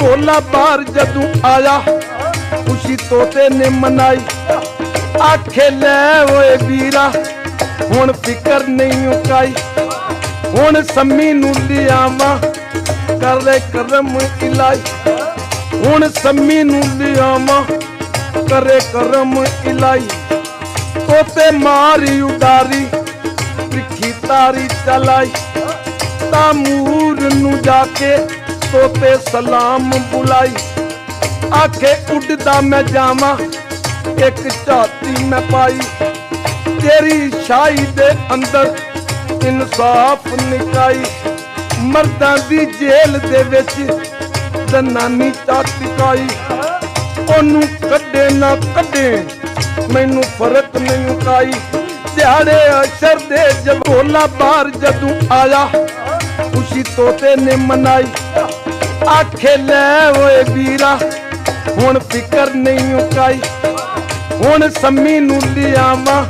ਢੋਲਾ ਬਾਹਰ ਜਦੋਂ ਆਇਆ ਖੁਸ਼ੀ ਤੋਤੇ ਨੇ ਮਨਾਈ। ਆਖੇ ਲੈ ਓਏ ਵੀਰਾ ਹੁਣ ਫਿਕਰ ਨਹੀਂ ਉਕਾਈ। ਹੁਣ ਸੰਮੀ ਨੂੰ ਲਿਆਵਾਂ ਕਰੇ ਕਰਮ ਇਲਾਈ। ਹੁਣ ਸੰਮੀ ਨੂੰ ਲਿਆਵਾਂ ਕਰੇ ਕਰਮ ਇਲਾਈ। ਤੋਤੇ ਮਾਰੀ ਉਡਾਰੀ ਤਿੱਖੀ ਤਾਰੀ ਚਲਾਈ। ਤਾਮੂਰ ਨੂੰ ਜਾ ਕੇ ਤੋਤੇ ਸਲਾਮ ਬੁਲਾਈ। ਆਖੇ ਉੱਡਦਾ ਮੈਂ ਜਾਵਾਂ ਇੱਕ ਝਾਤੀ ਮੈਂ ਪਾਈ। ਤੇਰੀ ਸ਼ਾਹੀ ਦੇ ਅੰਦਰ ਇਨਸਾਫ ਨਿਕਾਈ। ਮਰਦਾਂ ਦੀ ਜੇਲ੍ਹ ਦੇ ਵਿੱਚ ਜ਼ਨਾਨੀ ਟਟਕਾਈ। ਉਹਨੂੰ ਕੱਢੇ ਨਾ ਕੱਢੇ ਮੈਨੂੰ ਫਰਕ ਨਹੀਂ ਉਕਾਈ। ਦਿਹਾੜੇ ਅਸ਼ਰ ਦੇ ਢੋਲਾ ਬਾਹਰ ਜਦੋਂ ਆਇਆ ਖੁਸ਼ੀ ਤੋਤੇ ਨੇ ਮਨਾਈ। ਆਖੇ ਲੈ ਓਏ ਵੀਰਾ ਹੁਣ ਫਿਕਰ ਨਹੀਂ ਉਕਾਈ। ਹੁਣ ਸੰਮੀ ਨੂੰ ਲਿਆਵਾਂ